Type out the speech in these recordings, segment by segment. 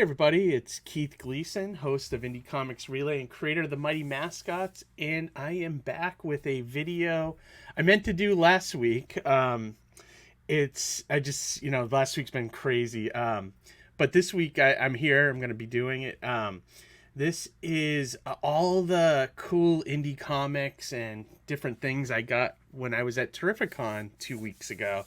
everybody, it's Keith Gleason, host of Indie Comics Relay and creator of the Mighty Mascots, and I am back with a video I meant to do last week. Last week's been crazy, but this week I'm here. I'm going to be doing it. This is all the cool indie comics and different things I got when I was at Terrificon 2 weeks ago.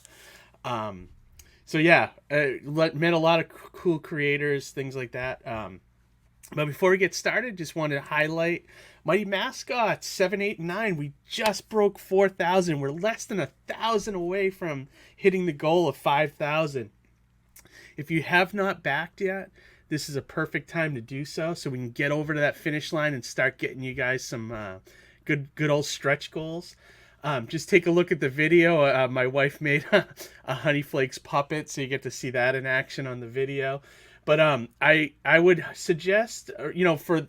Met a lot of cool creators, things like that. But before we get started, just wanted to highlight Mighty Mascots 7, 8, and 9. We just broke 4,000. We're less than 1,000 away from hitting the goal of 5,000. If you have not backed yet, this is a perfect time to do so we can get over to that finish line and start getting you guys some good old stretch goals. Just take a look at the video. My wife made a Honey Flakes puppet, so you get to see that in action on the video. But I would suggest, for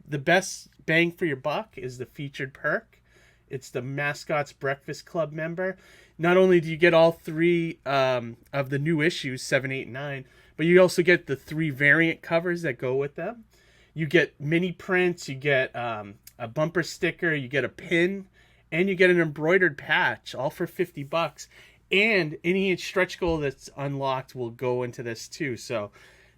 the best bang for your buck is the featured perk. It's the Mascots Breakfast Club member. Not only do you get all three of the new issues, 7, 8, and 9, but you also get the 3 variant covers that go with them. You get mini prints, you get a bumper sticker, you get a pin, and you get an embroidered patch, all for $50. And any stretch goal that's unlocked will go into this too. So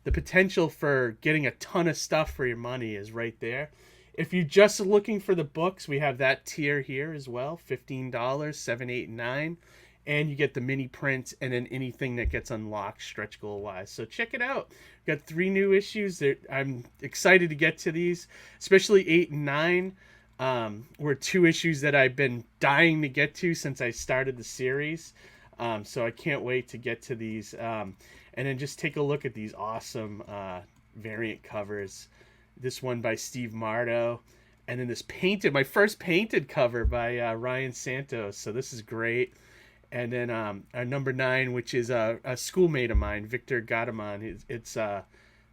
the potential for getting a ton of stuff for your money is right there. If you're just looking for the books, we have that tier here as well, $15, 7, 8, and 9. And you get the mini prints and then anything that gets unlocked stretch goal wise. So check it out. We've got 3 new issues. I'm excited to get to these, especially 8 and 9. Were 2 issues that I've been dying to get to since I started the series. So I can't wait to get to these. And then just take a look at these awesome variant covers. This one by Steve Mardo. And then this my first painted cover by Ryan Santos. So this is great. And then our number 9, which is a schoolmate of mine, Victor Gadaman. It's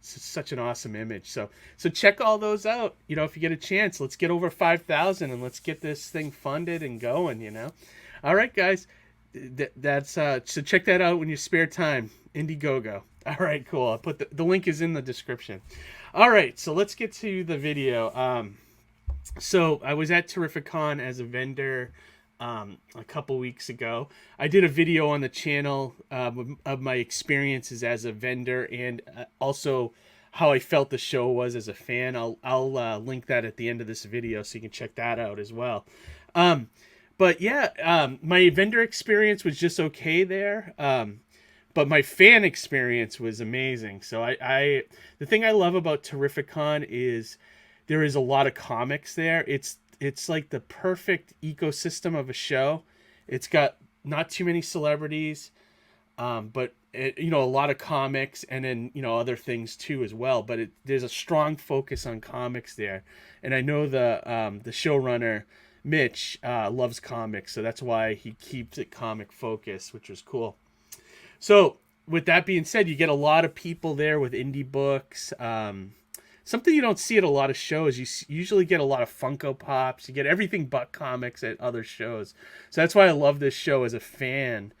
such an awesome image. So check all those out. If you get a chance, let's get over 5,000 and let's get this thing funded and going. All right, guys. So check that out when you spare time. Indiegogo. All right, cool. I'll put the link is in the description. All right, so let's get to the video. So I was at Terrificon as a vendor a couple weeks ago. I did a video on the channel of my experiences as a vendor and also how I felt the show was as a fan. I'll link that at the end of this video so you can check that out as well. My vendor experience was just okay there. But my fan experience was amazing. So the thing I love about Terrificon is there is a lot of comics there. It's like the perfect ecosystem of a show. It's got not too many celebrities, but a lot of comics and then, other things too as well. But there's a strong focus on comics there. And I know the showrunner, Mitch, loves comics. So that's why he keeps it comic focused, which was cool. So with that being said, you get a lot of people there with indie books. Something you don't see at a lot of shows. You usually get a lot of Funko Pops. You get everything but comics at other shows. So that's why I love this show as a fan,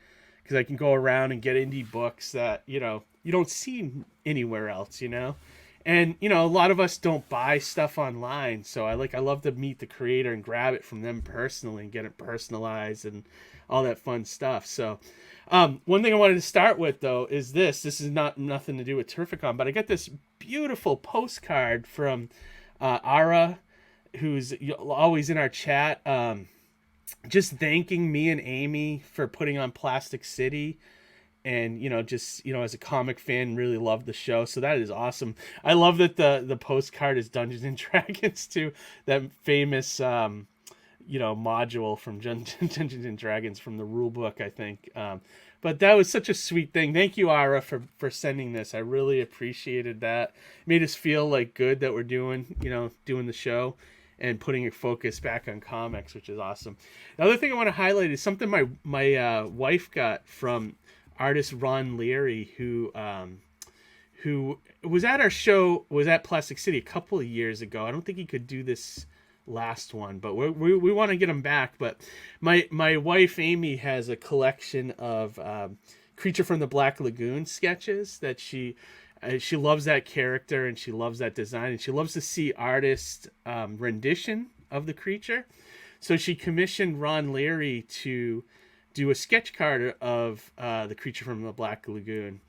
because I can go around and get indie books that, you don't see anywhere else, And, a lot of us don't buy stuff online. So I love to meet the creator and grab it from them personally and get it personalized and all that fun stuff. So one thing I wanted to start with, though, is this. This is nothing to do with Terrificon, but I got this beautiful postcard from Ara, who's always in our chat, just thanking me and Amy for putting on Plastic City. And, as a comic fan, really loved the show. So that is awesome. I love that the postcard is Dungeons and Dragons, too. That famous, module from Dungeons and Dragons from the rule book, I think. But that was such a sweet thing. Thank you, Ara, for sending this. I really appreciated that. It made us feel good that we're doing the show and putting a focus back on comics, which is awesome. The other thing I want to highlight is something my wife got from artist Ron Leary, who was at our show, was at Plastic City a couple of years ago. I don't think he could do this last one, but we want to get him back. But my wife Amy has a collection of Creature from the Black Lagoon sketches that she She loves that character and she loves that design and she loves to see artist rendition of the creature. So she commissioned Ron Leary to do a sketch card of the creature from the Black Lagoon.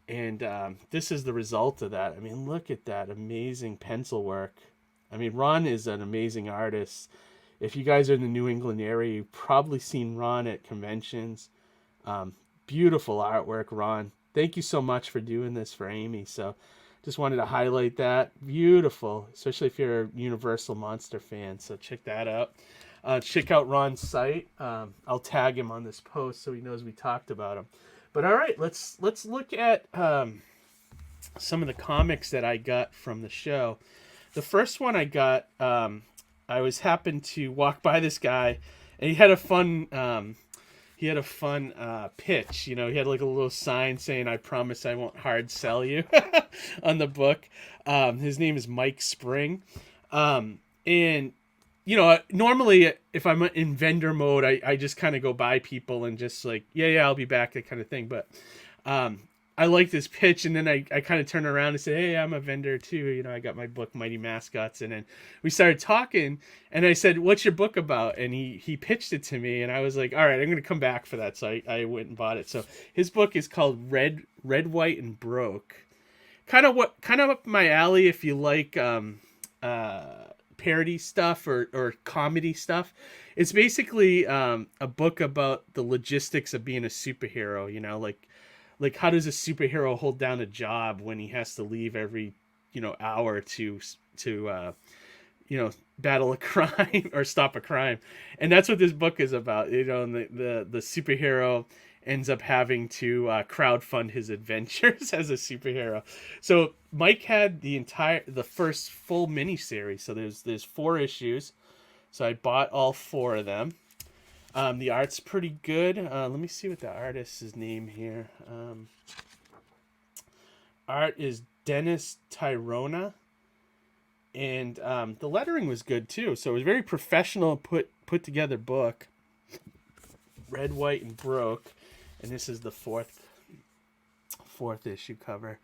And this is the result of that. I mean, look at that amazing pencil work. I mean, Ron is an amazing artist. If you guys are in the New England area, you've probably seen Ron at conventions. Beautiful artwork, Ron. Thank you so much for doing this for Amy. So just wanted to highlight that. Beautiful, especially if you're a Universal Monster fan. So check that out. Check out Ron's site. I'll tag him on this post so he knows we talked about him. But all right, let's look at some of the comics that I got from the show. The first one I got, I was happened to walk by this guy, and he had a fun pitch. You know, he had like a little sign saying, "I promise I won't hard sell you," on the book. His name is Mike Spring, and you know, normally if I'm in vendor mode, I just kind of go by people and just like, yeah, I'll be back, that kind of thing. But I like this pitch, and then I kind of turn around and say, hey, I'm a vendor too. You know, I got my book, Mighty Mascots. And then we started talking, and I said, what's your book about? And he pitched it to me, and I was like, all right, I'm going to come back for that. So I went and bought it. So his book is called Red, White, and Broke. Kind of up my alley if you like parody stuff or comedy stuff. It's basically a book about the logistics of being a superhero, you know, like how does a superhero hold down a job when he has to leave every, you know, hour to you know, battle a crime or stop a crime. And that's what this book is about, you know, and the superhero ends up having to crowdfund his adventures as a superhero. So Mike had the first full miniseries. So there's 4 issues. So I bought all 4 of them. The art's pretty good. Let me see what the artist's name here. Art is Dennis Tyrona. And the lettering was good too. So it was very professional, put together book. Red, White, and Broke. And this is the fourth issue cover.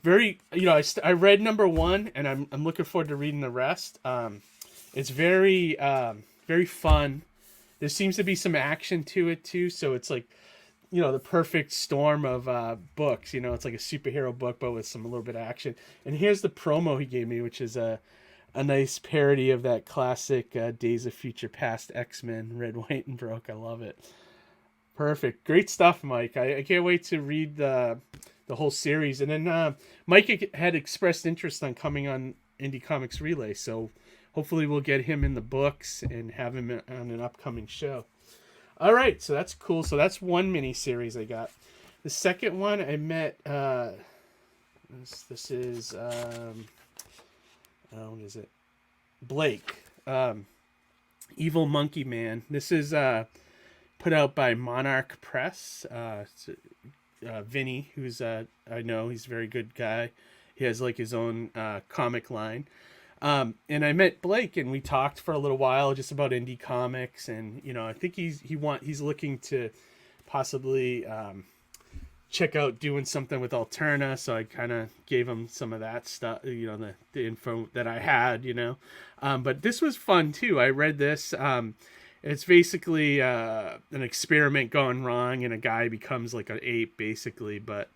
Very, you know, I read number 1, and I'm looking forward to reading the rest. It's very fun. There seems to be some action to it too, so it's like, you know, the perfect storm of books. You know, it's like a superhero book, but with a little bit of action. And here's the promo he gave me, which is a nice parody of that classic Days of Future Past X-Men, Red, White, and Broke. I love it. Perfect. Great stuff, Mike. I can't wait to read the whole series. And then Mike had expressed interest on coming on Indie Comics Relay, so hopefully we'll get him in the books and have him on an upcoming show. All right, so that's cool. So that's one mini series I got. The second one I met. This is what is it? Blake, Evil Monkey Man. This is put out by Monarch Press. Vinny, who's I know he's a very good guy. He has like his own comic line. And I met Blake, and we talked for a little while just about indie comics, and you know, I think he's looking to possibly check out doing something with Alterna. So I kind of gave him some of that stuff, you know, the info that I had, you know. But this was fun too. I read this. It's basically an experiment gone wrong, and a guy becomes like an ape, basically. But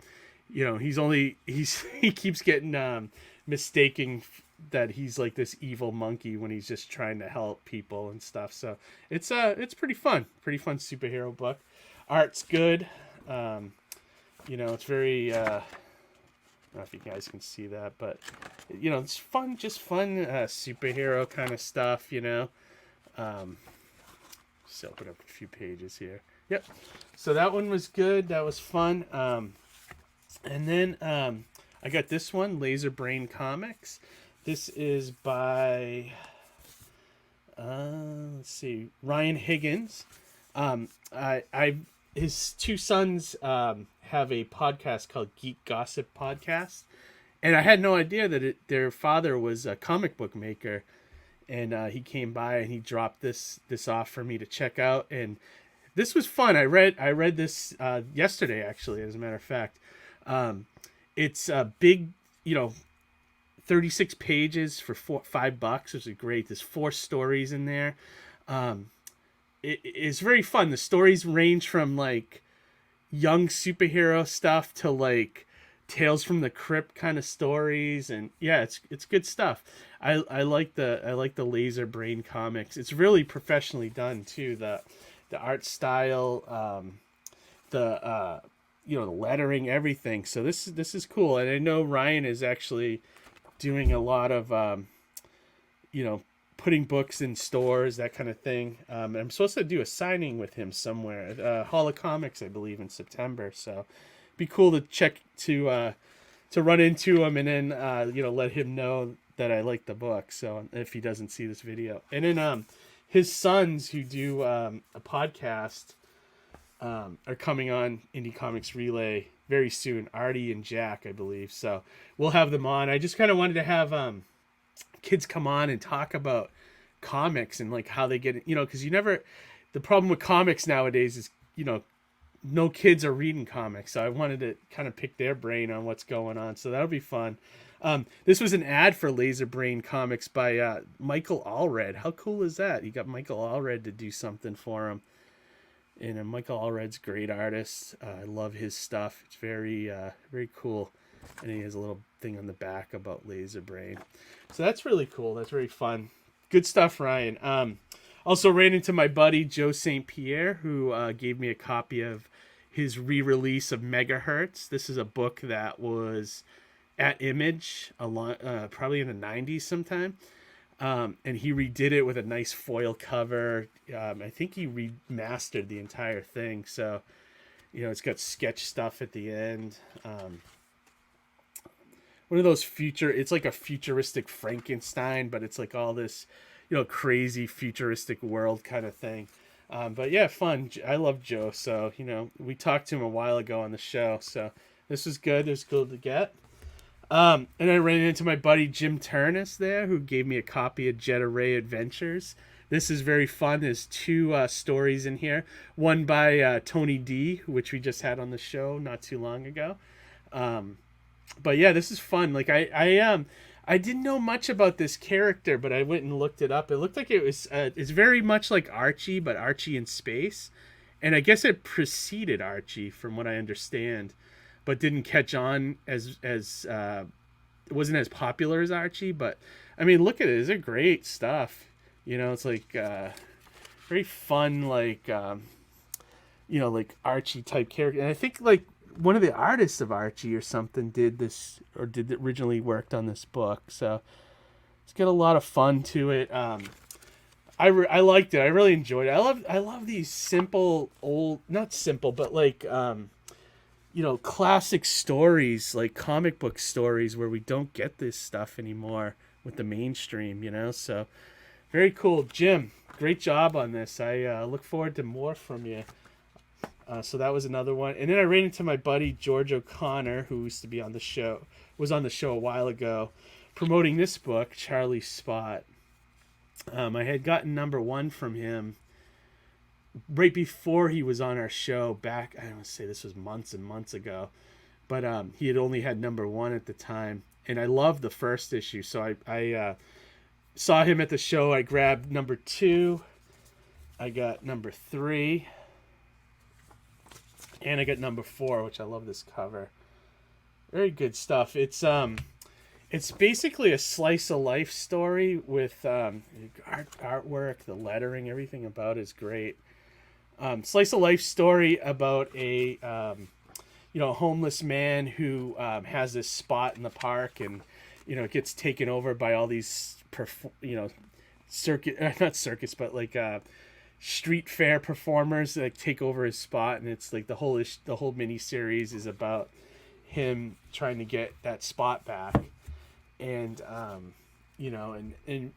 you know, he keeps getting mistaken that he's like this evil monkey when he's just trying to help people and stuff. So it's pretty fun superhero book. Art's good. You know, it's very I don't know if you guys can see that, but you know, it's fun, just fun superhero kind of stuff, you know. Just open up a few pages here. Yep. So that one was good. That was fun. And then I got this one, Laser Brain Comics. This is by, let's see, Ryan Higgins. His 2 sons have a podcast called Geek Gossip Podcast, and I had no idea that their father was a comic book maker. And he came by and he dropped this off for me to check out, and this was fun. I read this yesterday, actually, as a matter of fact. It's a big, 36 pages for $5, which is great. There's 4 stories in there. It's very fun. The stories range from like young superhero stuff to like Tales from the Crypt kind of stories, and yeah, it's good stuff. I like the Laser Brain comics. It's really professionally done too. The art style, the the lettering, everything. So this is cool, and I know Ryan is actually doing a lot of putting books in stores, that kind of thing. I'm supposed to do a signing with him somewhere, Hall of Comics, I believe, in September. So be cool to check to run into him, and then let him know that I like the book. So if he doesn't see this video, and then his sons who do a podcast are coming on Indie Comics Relay very soon. Artie and Jack, I believe. So we'll have them on. I just kind of wanted to have kids come on and talk about comics and like how they get it, because the problem with comics nowadays is no kids are reading comics. So I wanted to kind of pick their brain on what's going on. So that'll be fun. This was an ad for Laser Brain Comics by Michael Allred. How cool is that? You got Michael Allred to do something for him. And Michael Allred's a great artist. I love his stuff. It's very, very cool. And he has a little thing on the back about Laser Brain. So that's really cool. That's very fun. Good stuff, Ryan. Also ran into my buddy Joe St. Pierre, who gave me a copy of his re-release of Megahertz. This is a book that was at Image probably in the 90s sometime. And he redid it with a nice foil cover. I think he remastered the entire thing. So, it's got sketch stuff at the end. One of those it's like a futuristic Frankenstein, but it's like all this, crazy futuristic world kind of thing. But yeah, fun. I love Joe. So, we talked to him a while ago on the show. So this was good. It was cool to get. And I ran into my buddy Jim Turnus there, who gave me a copy of Jet Array Adventures. This is very fun. There's 2 stories in here. One by Tony D, which we just had on the show not too long ago. But yeah, this is fun. Like I didn't know much about this character, but I went and looked it up. It looked like it was it's very much like Archie, but Archie in space. And I guess it preceded Archie, from what I understand, but didn't catch on as it wasn't as popular as Archie. But I mean, look at it. It's great stuff. It's like very fun, like like Archie type character. And I think like one of the artists of Archie or something did this, or originally worked on this book. So it's got a lot of fun to it. I liked it. I really enjoyed it. I love these simple not simple, but like classic stories, like comic book stories, where we don't get this stuff anymore with the mainstream. So very cool, Jim. Great job on this. I look forward to more from you. So that was another one. And then I ran into my buddy George O'Connor, who used to be on the show, was on the show a while ago, promoting this book, Charlie Spot. I had gotten number 1 from him right before he was on our show back. I don't want to say this was months and months ago, but he had only had number 1 at the time. And I loved the first issue. So I saw him at the show. I grabbed number 2. I got number 3. And I got number 4, which I love this cover. Very good stuff. It's basically a slice of life story with artwork, the lettering, everything about it is great. Slice of life story about a homeless man who has this spot in the park, and it gets taken over by all these not circus, but like street fair performers that take over his spot, and it's like the whole mini series is about him trying to get that spot back, and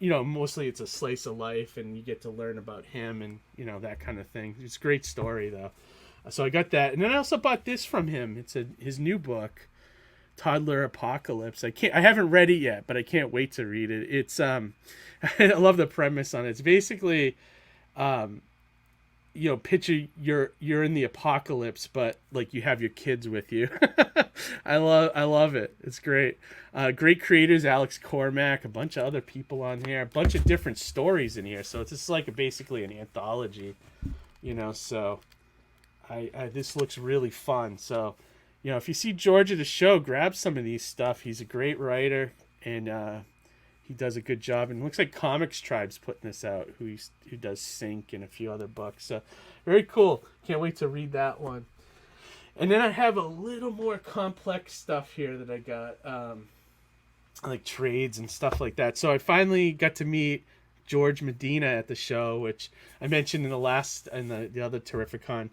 mostly it's a slice of life, and you get to learn about him and that kind of thing. It's a great story though. So I got that, and then I also bought this from him. It's his new book, Toddler Apocalypse. I haven't read it yet, but I can't wait to read it. It's I love the premise on it. It's basically picture you're in the apocalypse, but like you have your kids with you. I love it. It's great. Great creators, Alex Cormack, a bunch of other people on here, a bunch of different stories in here. So it's just like basically an anthology, So I this looks really fun. So if you see George at the show, grab some of these stuff. He's a great writer, and he does a good job. And it looks like Comics Tribe's putting this out, who does Sync and a few other books. So very cool. Can't wait to read that one. And then I have a little more complex stuff here that I got, like trades and stuff like that. So I finally got to meet George Medina at the show, which I mentioned in the other Terrificon.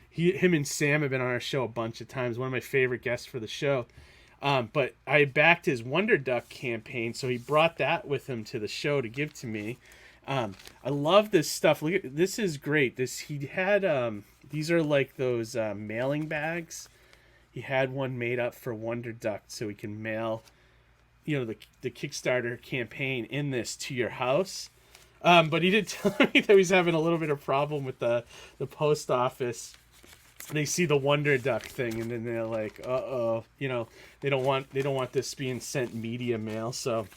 Him and Sam have been on our show a bunch of times. One of my favorite guests for the show. But I backed his Wonder Duck campaign, so he brought that with him to the show to give to me. I love this stuff. Look at this, is great. He had these are like those mailing bags. He had one made up for Wonder Duck, so he can mail, the Kickstarter campaign in this to your house. But he did tell me that he's having a little bit of problem with the post office. They see the Wonder Duck thing, and then they're like, they don't want this being sent media mail. So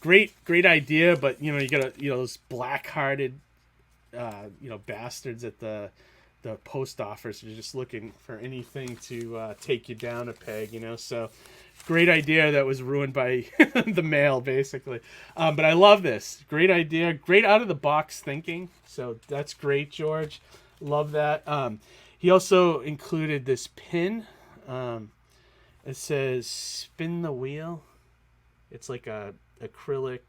great idea, but you got those black-hearted bastards at the post office are just looking for anything to take you down a peg, So great idea that was ruined by the mail, basically. But I love this. Great idea, great out of the box thinking. So that's great, George. Love that. He also included this pin. It says "Spin the Wheel." It's like a acrylic,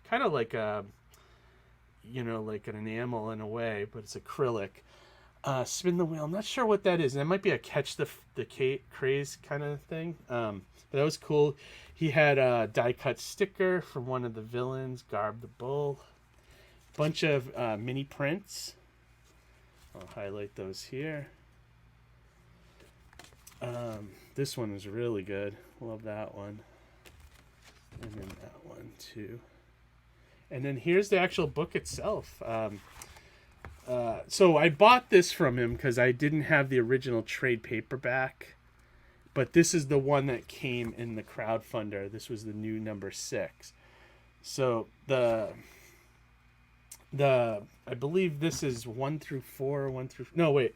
kind of like a, like an enamel in a way, but it's acrylic. Spin the wheel. I'm not sure what that is. That might be a catch the craze kind of thing. But that was cool. He had a die cut sticker from one of the villains, Garb the Bull. Bunch of mini prints. I'll highlight those here. This one is really good. Love that one. And then that one too. And then here's the actual book itself. So I bought this from him because I didn't have the original trade paperback. But this is the one that came in the crowdfunder. This was the new number 6. So I believe this is 1 through 4, no, wait,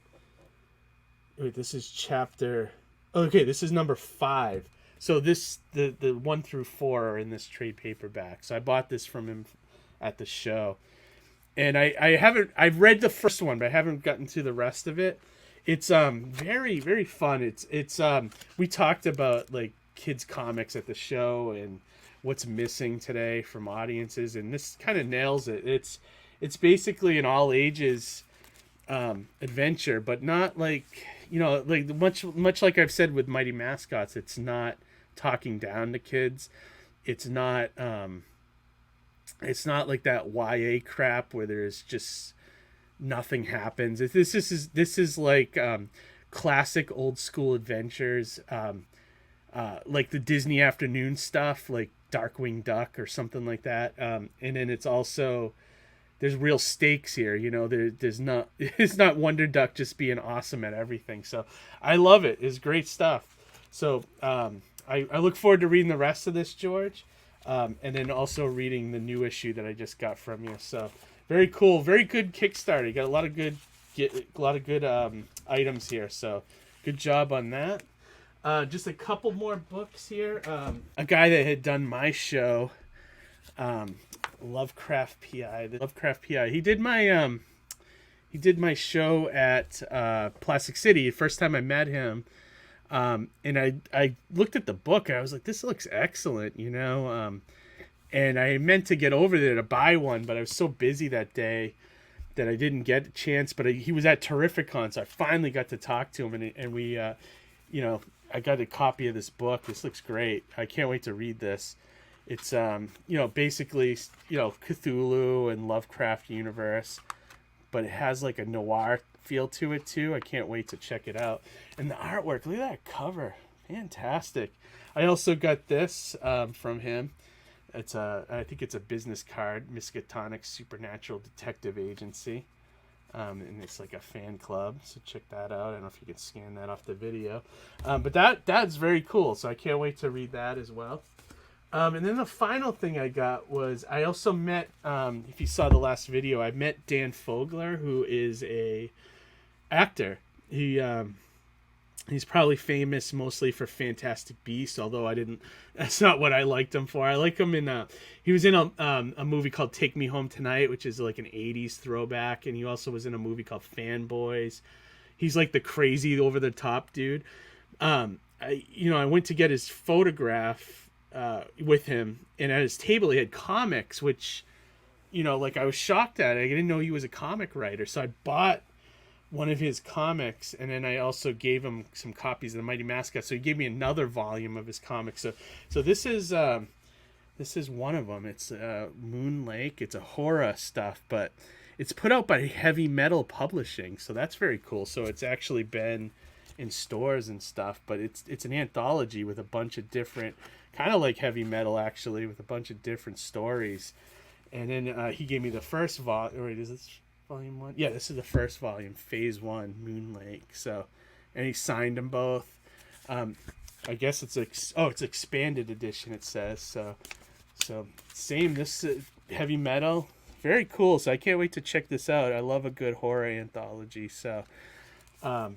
this is chapter, okay, this is number 5. So the 1 through 4 are in this trade paperback. So I bought this from him at the show. And I've read the first one, but I haven't gotten to the rest of it. It's very, very fun. It's we talked about like kids comics at the show and what's missing today from audiences, and this kind of nails it. It's basically an all ages adventure, but not like, like much like I've said with Mighty Mascots. It's not talking down to kids. It's not like that YA crap where there's just nothing happens. This is like classic old school adventures, like the Disney afternoon stuff, like Darkwing Duck or something like that. And then it's also, there's real stakes here. There's not, it's not Wonder Duck just being awesome at everything. So I love it. It's great stuff. So I look forward to reading the rest of this, George. And then also reading the new issue that I just got from you. So very cool, very good Kickstarter. You got a lot of good items here. So good job on that. Just a couple more books here. A guy that had done my show, Lovecraft PI. He did my show at Plastic City. First time I met him. And I looked at the book and I was like, this looks excellent, and I meant to get over there to buy one, but I was so busy that day that I didn't get a chance. But he was at Terrificon, so I finally got to talk to him, and we, I got a copy of this book. This looks great. I can't wait to read this. It's, basically, Cthulhu and Lovecraft universe, but it has like a noir feel to it too. I can't wait to check it out. And the artwork, look at that cover, fantastic. I also got this from him. I think it's a business card, Miskatonic Supernatural Detective Agency. And it's like a fan club, so check that out. I don't know if you can scan that off the video, but that's very cool. So I can't wait to read that as well. And then the final thing I got was I also met, if you saw the last video, I met Dan Fogler, who is a actor. He's probably famous mostly for Fantastic Beasts, although that's not what I liked him for. I like him he was in a movie called Take Me Home Tonight, which is like an 80s throwback. And he also was in a movie called Fanboys. He's like the crazy over the top dude. I went to get his photograph with him, and at his table he had comics, which, like I was shocked at. I didn't know he was a comic writer. So I bought one of his comics, and then I also gave him some copies of the Mighty Mascots. So he gave me another volume of his comics. So this is one of them. It's Moon Lake. It's a horror stuff, but it's put out by Heavy Metal Publishing, so that's very cool. So it's actually been in stores and stuff, but it's an anthology with a bunch of different, kind of like Heavy Metal actually, with a bunch of different stories. And then he gave me the first volume. Wait, is this Volume 1? Yeah, this is the first volume, Phase 1, Moon Lake. So, and he signed them both. I guess it's expanded edition, it says. So same, this Heavy Metal. Very cool. So I can't wait to check this out. I love a good horror anthology. So that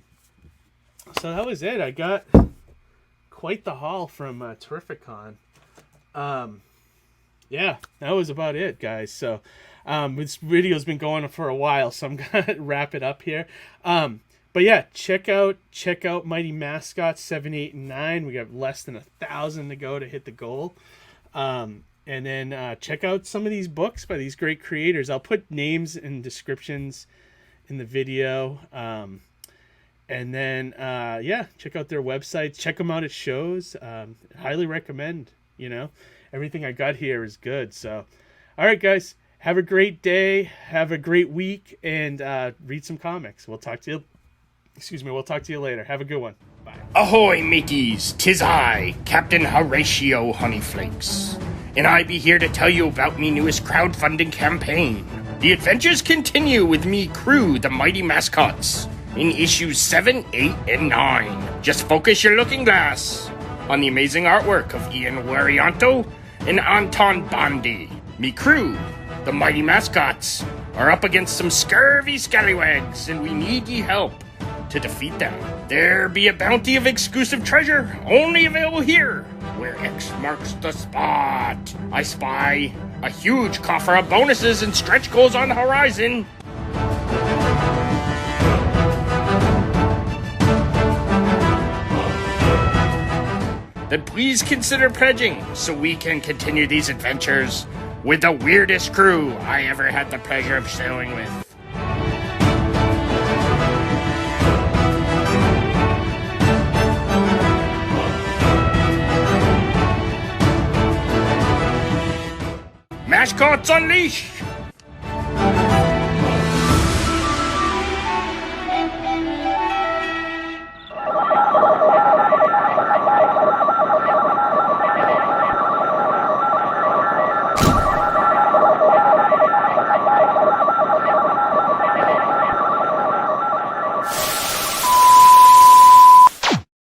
was it. I got quite the haul from Terrificon. Yeah, that was about it, guys. So this video's been going on for a while, so I'm gonna wrap it up here. But yeah, check out Mighty Mascots 7, 8, and 9. We got less than 1,000 to go to hit the goal. And then check out some of these books by these great creators. I'll put names and descriptions in the video. And then check out their websites. Check them out at shows. Highly recommend. Everything I got here is good. So, all right, guys. Have a great day. Have a great week, and read some comics. We'll talk to you later. Have a good one. Bye. Ahoy, mateys! 'Tis I, Captain Horatio Honeyflakes, and I be here to tell you about me newest crowdfunding campaign. The adventures continue with me crew, the Mighty Mascots, in issues 7, 8, and 9. Just focus your looking glass on the amazing artwork of Ian Warianto and Anton Bondi. Me crew, the Mighty Mascots, are up against some scurvy scallywags, and we need ye help to defeat them. There be a bounty of exclusive treasure, only available here, where X marks the spot. I spy a huge coffer of bonuses and stretch goals on the horizon. Then please consider pledging so we can continue these adventures with the weirdest crew I ever had the pleasure of sailing with. Mascots Unleashed!